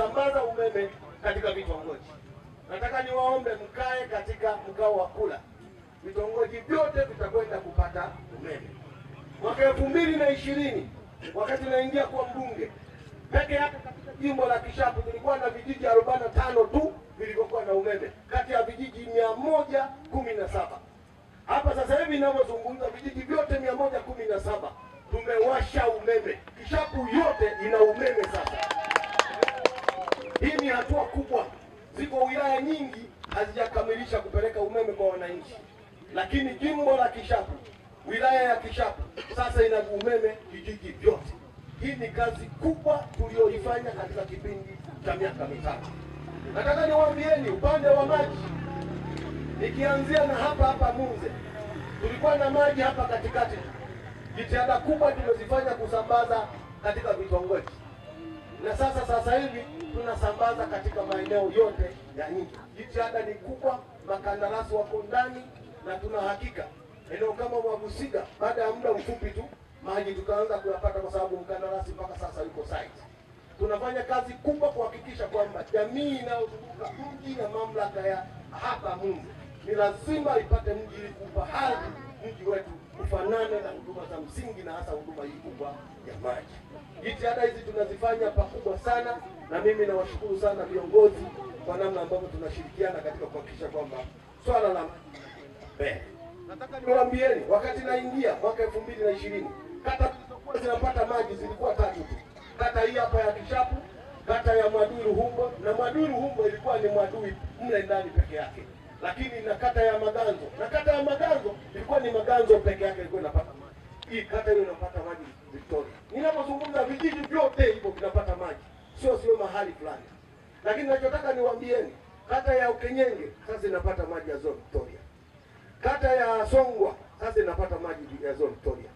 kusambaza umeme katika vitongoji. Nataka niwaombe mkae katika mkao wa kula. Vitongoji vyote vitakwenda kupata umeme. Mwaka 2020 wakati naingia kwa mbunge, peke yake katika jimbo la Kishapu tulikuwa na vijiji 45 tu vilivyokuwa na umeme kati ya vijiji 117. Hapa sasa hivi ninavyozungumza vijiji vyote 117 tumewasha umeme. Kishapu yote ina umeme sasa. Hii ni hatua kubwa. Ziko wilaya nyingi hazijakamilisha kupeleka umeme kwa wananchi, lakini jimbo la Kishapu, wilaya ya Kishapu sasa ina umeme vijiji vyote. Hii ni kazi kubwa tuliyoifanya katika kipindi cha miaka mitatu. Nataka niwaambieni upande wa maji, nikianzia na hapa Munze, tulikuwa na maji hapa katikati. Jitihada kubwa tumezifanya kusambaza katika vitongoji, na sasa hivi tunasambaza katika maeneo yote ya nchi. Jitihada ni kubwa, makandarasi wako ndani, na tuna hakika eneo kama Mwabusiga baada ya muda mfupi tu maji tutaanza kuyapata, kwa sababu mkandarasi mpaka sasa yuko site. Tunafanya kazi kubwa kuhakikisha kwamba jamii inayozunguka mji na mamlaka ya hapa Munze ni lazima ipate mji ili kuupa hadhi mji wetu ufanane na huduma za msingi, na hasa huduma hii kubwa ya maji. Jitihada hizi tunazifanya pakubwa sana, na mimi nawashukuru sana viongozi kwa namna ambavyo tunashirikiana katika kuhakikisha kwamba swala la maji. Nataka niwaambieni, wakati naingia mwaka 2020 kata zilizokuwa zinapata maji zilikuwa 3 tu. Kata hii hapa ya Kishapu, kata ya Mwadui Ruhumbo, na Mwadui Ruhumbo ilikuwa ni Mwadui mle ndani peke yake. Lakini na kata ya Maganzo, na kata ya Maganzo ilikuwa ni Maganzo peke yake ilikuwa inapata maji. Hii kata ile inapata maji Victoria. Ninapozungumza vijiji vyote hivyo vinapata maji. Sio mahali fulani. Lakini ninachotaka niwaambieni, kata ya Ukenyenge sasa inapata maji ya Ziwa Victoria. Kata ya Songwa sasa inapata maji ya Ziwa Victoria.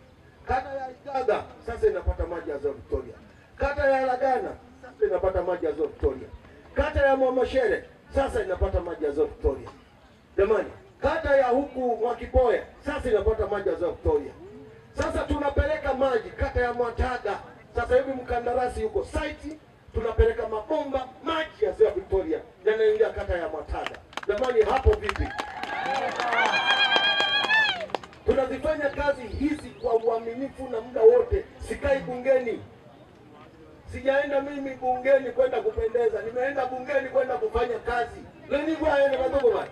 Kata ya Igaga sasa inapata maji ya Ziwa Victoria. Kata ya Lagana sasa inapata maji ya Ziwa Victoria. Kata ya Mwamashere sasa inapata maji ya Ziwa Victoria. Jamani, kata ya huku Mwakipoya sasa inapata maji ya Ziwa Victoria. Sasa tunapeleka maji kata ya Mwataga. Sasa hivi mkandarasi yuko site, tunapeleka mabomba maji ya Ziwa Victoria yanaingia kata ya Mwataga. Jamani, hapo vipi? Tunazifanya kazi hizi kwa uaminifu na muda wote. Sikai bungeni. Sijaenda mimi bungeni kwenda kupendeza. Nimeenda bungeni kwenda kufanya kazi. Leni bwana ni madogo bwana.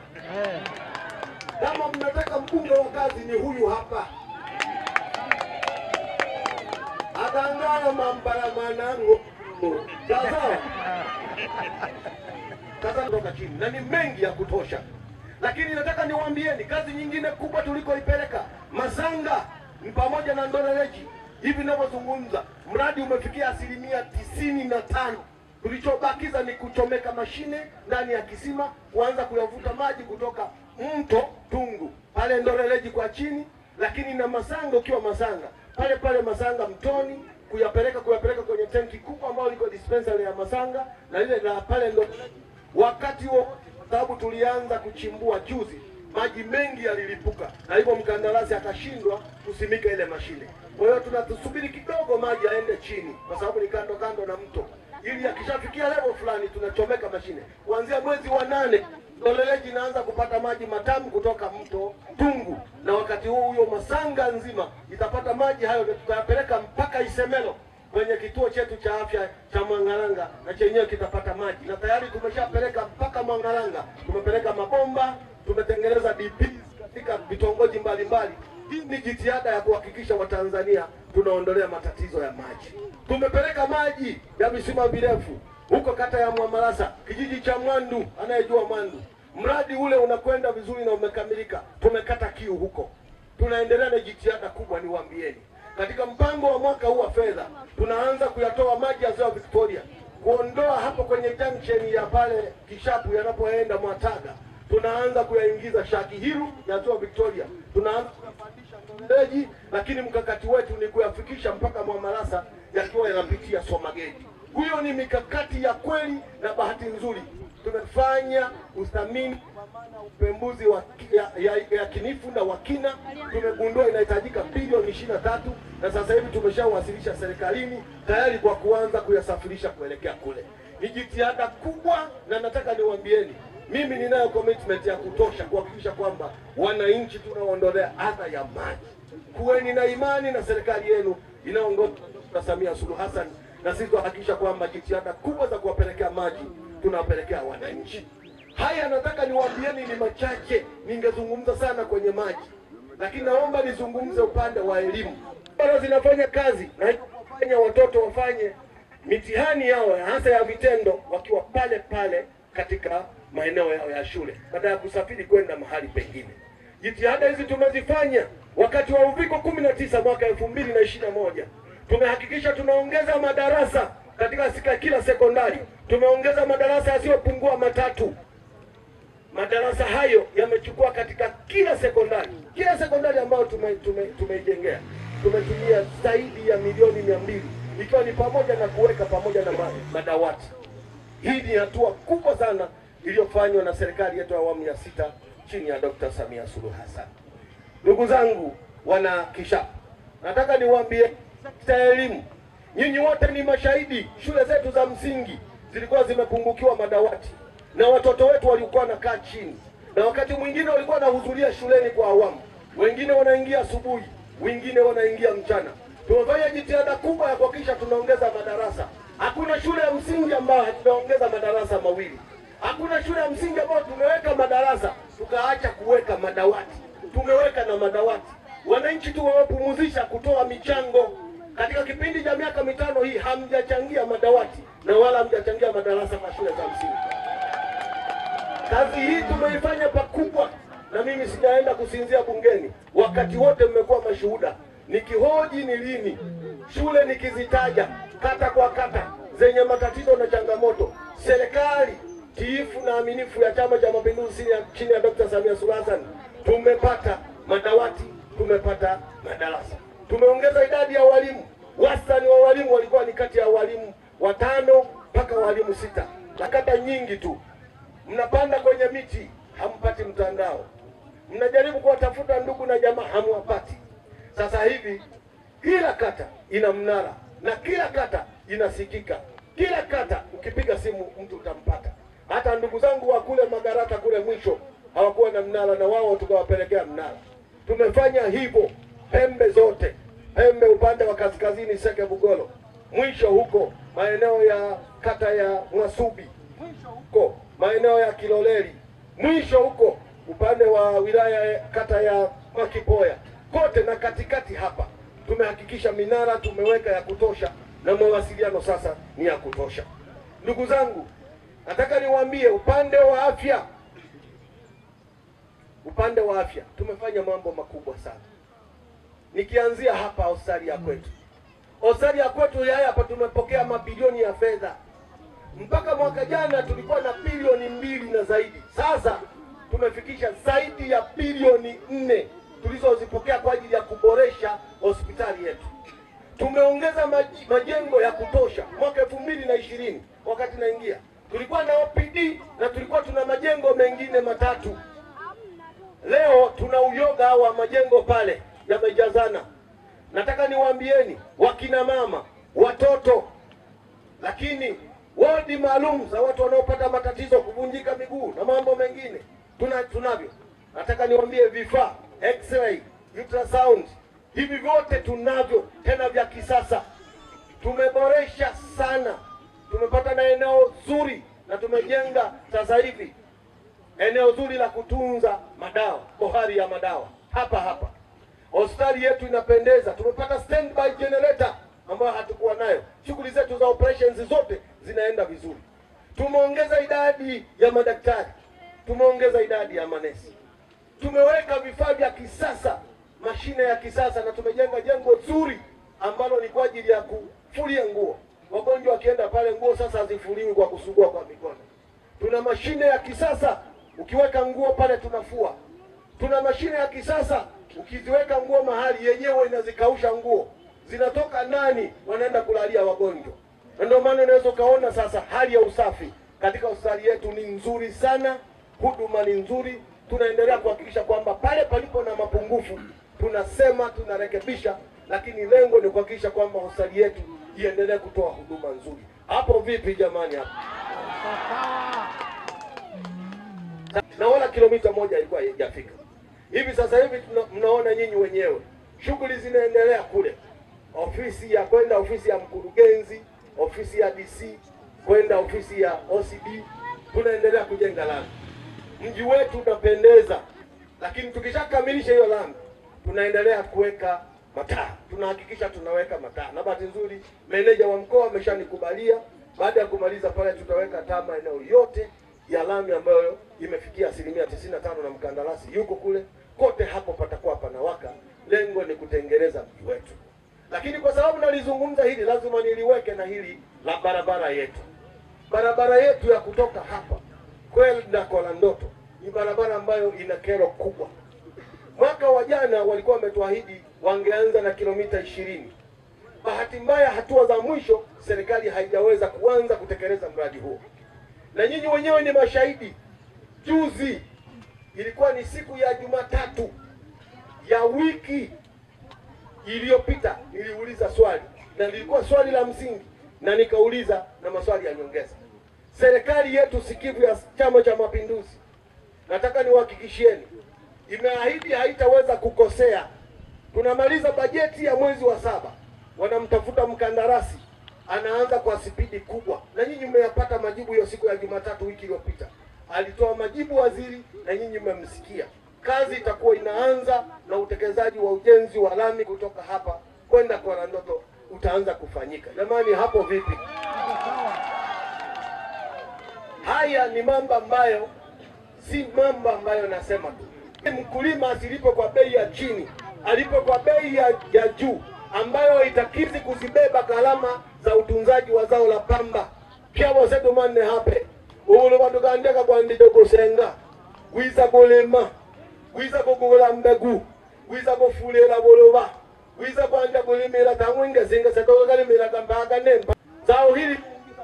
Kama mnataka mbunge wa kazi ni huyu hapa. Atangala mambara manango. Sasa. Sasa kutoka chini. Na ni mengi ya kutosha. Lakini nataka niwaambieni kazi nyingine kubwa tulikoipeleka Masanga ni pamoja na Ndoleleji. Hivi ninavyozungumza mradi umefikia 95%. Tulichobakiza ni kuchomeka mashine ndani ya kisima, kuanza kuyavuta maji kutoka mto Tungu pale Ndoleleji kwa chini, lakini na Masanga ukiwa Masanga pale Masanga mtoni kuyapeleka kwenye tenki kubwa ambayo liko dispensary ya Masanga na ile na pale Ndoleleji. Wakati huo sababu tulianza kuchimbua juzi, maji mengi yalilipuka, na hivyo mkandarasi akashindwa kusimika ile mashine. Kwa hiyo tunatusubiri kidogo maji yaende chini, kwa sababu ni kando na mto, ili yakishafikia level fulani tunachomeka mashine. Kuanzia mwezi wa 8 Ndoleleji inaanza kupata maji matamu kutoka mto Tungu, na wakati huo Masanga nzima itapata maji hayo, tutayapeleka mpaka Isemelo kwenye kituo chetu cha afya cha Mwangalanga, na chenyewe kitapata maji. Na tayari tumeshapeleka mpaka Mwangalanga, tumepeleka mabomba, tumetengeneza DPs katika vitongoji mbalimbali. Hii ni jitihada ya kuhakikisha Watanzania tunaondolea matatizo ya maji. Tumepeleka maji ya visima virefu huko kata ya Mwamalasa, kijiji cha Mwandu, anayejua Mwandu. Mradi ule unakwenda vizuri na umekamilika. Tumekata kiu huko. Tunaendelea na jitihada kubwa, niwaambieni. Katika mpango wa mwaka huu wa fedha tunaanza kuyatoa maji ya Ziwa Victoria, kuondoa hapo kwenye junction ya pale Kishapu yanapoenda Mwataga. Tunaanza kuyaingiza Shakihiru ya Ziwa Victoria. Tunaanza kuyapandisha Ndoleleji, lakini mkakati wetu ni kuyafikisha mpaka Mwamalasa yakiwa yanapitia Somagedi. Huyo ni mikakati ya kweli, na bahati nzuri tumefanya uthamini kwa maana upembuzi wa ya kinifu na wakina. Tumegundua inahitajika bilioni 23, na sasa hivi tumeshawasilisha serikalini tayari kwa kuanza kuyasafirisha kuelekea kule. ni jitihada kubwa, na nataka niwaambieni, mimi ninayo commitment ya kutosha kuhakikisha kwamba wananchi tunaondolea adha ya maji. Kuweni na imani na serikali yenu inayoongozwa na Samia Suluhu Hassan, na sisi tuhakikisha kwamba jitihada kubwa za kuwapelekea maji tunawapelekea wananchi. Haya nataka niwaambieni ni machache, ningezungumza sana kwenye maji, lakini naomba nizungumze upande wa elimu. Bara zinafanya kazi na kufanya watoto wafanye mitihani yao hasa ya vitendo wakiwa pale pale katika maeneo yao ya shule, badala ya kusafiri kwenda mahali pengine. Jitihada hizi tumezifanya wakati wa Uviko 19 mwaka 2021. Tumehakikisha tunaongeza madarasa katika kila sekondari. Tumeongeza madarasa yasiyopungua 3. Madarasa hayo yamechukua katika kila sekondari ambayo tumeijengea. Tumetumia zaidi ya milioni 200, ikiwa ni pamoja na kuweka pamoja na madawati. Hii ni hatua kubwa sana iliyofanywa na serikali yetu ya awamu ya 6 chini ya Dr. Samia Suluhu Hassan. Ndugu zangu wana Kishapu, nataka niwaambie sekta ya elimu, nyinyi wote ni mashahidi. Shule zetu za msingi zilikuwa zimepungukiwa madawati, na watoto wetu walikuwa wanakaa chini, na wakati mwingine walikuwa wanahudhuria shuleni kwa awamu, wengine wanaingia asubuhi, wengine wanaingia mchana. Tumefanya jitihada kubwa ya kuhakikisha tunaongeza madarasa. Hakuna shule ya msingi ambayo hatujaongeza madarasa 2. Hakuna shule ya msingi ambayo tumeweka madarasa tukaacha kuweka madawati. Tumeweka na madawati. Wananchi tu wawapumuzisha kutoa michango. Katika kipindi cha miaka 5 hii hamjachangia madawati na wala hamjachangia madarasa kwa shule za msingi. Kazi hii tumeifanya pakubwa, na mimi sijaenda kusinzia bungeni. Wakati wote mmekuwa mashuhuda. Nikihoji ni lini shule nikizitaja kata kwa kata zenye matatizo na changamoto, serikali tiifu na aminifu ya Chama cha Mapinduzi chini ya Dr. Samia Suluhu Hassan tumepata madawati, tumepata madarasa. Tumeongeza idadi ya walimu. Wastani wa walimu walikuwa ni kati ya walimu 5 mpaka walimu 6. Na kata nyingi tu mnapanda kwenye miti hampati mtandao, mnajaribu kuwatafuta ndugu na jamaa hamwapati. Sasa hivi kila kata ina mnara na kila kata inasikika. Kila kata ukipiga simu mtu utampata. Hata ndugu zangu wa kule Magarata kule mwisho hawakuwa na mnara, na wao tukawapelekea mnara. Tumefanya hivyo pembe zote, pembe upande wa kaskazini Seke Bugolo, mwisho huko maeneo ya kata ya Mwasubi, mwisho huko maeneo ya Kiloleli, mwisho huko upande wa wilaya kata ya Makipoya, kote na katikati hapa tumehakikisha minara tumeweka ya kutosha, na mawasiliano sasa ni ya kutosha. Ndugu zangu, nataka niwaambie upande wa afya tumefanya mambo makubwa sana. Nikianzia hapa hospitali ya kwetu. Hospitali ya kwetu hapa tumepokea mabilioni ya fedha. Mpaka mwaka jana tulikuwa na bilioni 2 na zaidi. Sasa tumefikisha zaidi ya bilioni 4 tulizozipokea kwa ajili ya kuboresha hospitali yetu. Tumeongeza majengo ya kutosha. Mwaka 2020 wakati naingia tulikuwa na OPD na tulikuwa tuna majengo mengine 3. Leo tuna uyoga wa majengo pale yamejazana. Nataka niwaambieni wakina mama, watoto, lakini wodi maalum za watu wanaopata matatizo kuvunjika miguu na mambo mengine tunavyo. Nataka niwaambie vifaa X-ray, ultrasound, hivi vyote tunavyo, tena vya kisasa. Tumeboresha sana. Tumepata na eneo zuri, na tumejenga sasa hivi eneo zuri la kutunza madawa, bohari ya madawa hapa. Hospitali yetu inapendeza. Tumepata standby generator ambayo hatukuwa nayo. Shughuli zetu za operations zote zinaenda vizuri. Tumeongeza idadi ya madaktari, tumeongeza idadi ya manesi, tumeweka vifaa vya kisasa, mashine ya kisasa, na tumejenga jengo zuri ambalo ni kwa ajili ya kufulia nguo. Wagonjwa wakienda pale nguo sasa hazifuliwi kwa kusugua kwa mikono. Tuna mashine ya kisasa, ukiweka nguo pale tunafua. Tuna mashine ya kisasa, ukiziweka nguo mahali yenyewe inazikausha nguo. Zinatoka nani wanaenda kulalia wagonjwa. Na ndio maana unaweza kaona sasa hali ya usafi katika hospitali yetu ni nzuri sana, huduma ni nzuri. Tunaendelea kuhakikisha kwamba pale palipo na mapungufu tunasema tunarekebisha, lakini lengo ni kuhakikisha kwamba hospitali yetu iendelee kutoa huduma nzuri. Hapo vipi jamani hapo? Na wala kilomita moja ilikuwa haijafika. Hivi sasa hivi mnaona nyinyi wenyewe shughuli zinaendelea kule, ofisi ya kwenda ofisi ya mkurugenzi, ofisi ya DC, kwenda ofisi ya OCD, tunaendelea kujenga lami. Mji wetu unapendeza, lakini tukishakamilisha hiyo lami tunaendelea kuweka mataa. Tunahakikisha tunaweka mataa, na bahati nzuri meneja wa mkoa ameshanikubalia, baada ya kumaliza pale tutaweka taa maeneo yote ya lami ambayo imefikia 95% na mkandarasi yuko kule. Kote hapo patakuwa panawaka. Lengo ni kutengeneza mji wetu. Lakini kwa sababu nalizungumza hili, lazima niliweke na hili la barabara yetu. Barabara yetu ya kutoka hapa kwenda Kolandoto ni barabara ambayo ina kero kubwa. Mwaka wa jana walikuwa wametuahidi wangeanza na kilomita 20. Bahati mbaya hatua za mwisho serikali haijaweza kuanza kutekeleza mradi huo. Na nyinyi wenyewe ni mashahidi. Juzi ilikuwa ni siku ya Jumatatu ya wiki iliyopita, niliuliza swali, na lilikuwa swali la msingi, na nikauliza na maswali ya nyongeza. Serikali yetu sikivu ya Chama cha Mapinduzi, nataka niwahakikishieni, imeahidi haitaweza kukosea. Tunamaliza bajeti ya mwezi wa 7, wanamtafuta mkandarasi, anaanza kwa spidi kubwa, na nyinyi mmeyapata majibu hiyo siku ya Jumatatu wiki iliyopita. Alitoa majibu waziri na nyinyi mmemsikia. Kazi itakuwa inaanza na utekelezaji wa ujenzi wa lami kutoka hapa kwenda kwa Kolandoto utaanza kufanyika. Jamani, hapo vipi? Haya ni mambo ambayo si mambo ambayo nasema tu. Mkulima asilipo kwa bei ya chini, alipo kwa bei ya juu ambayo itakizi kuzibeba gharama za utunzaji wa zao la pamba. Pia wasedo manne hape ulo badugandeka kwa ndijo kusenga wiza kulima, wiza kugula mbegu, wiza kufulela boloba, wiza kwanja kulimira tangwinga zinga setoka kalimira kambaga nemba. Zao hili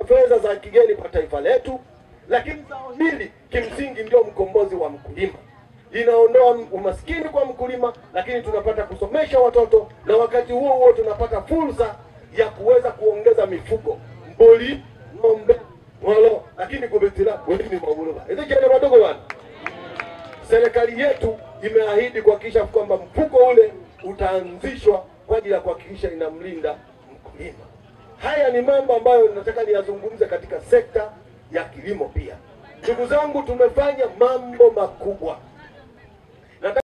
fedha za kigeni kwa taifa letu, lakini zao hili kimsingi ndio mkombozi wa mkulima. Linaondoa umaskini kwa mkulima, lakini tunapata kusomesha watoto, na wakati huo huo tunapata fursa ya kuweza kuongeza mifugo, mboli, ng'ombe, ng'olo, lakini kubetila wewe ni mabuloba. Hizo jana wadogo wana. Serikali yetu imeahidi kuhakikisha kwamba mfuko ule utaanzishwa kwa ajili ya kuhakikisha inamlinda mkulima. Haya ni mambo ambayo nataka niyazungumze katika sekta ya kilimo pia. Ndugu zangu, tumefanya mambo makubwa.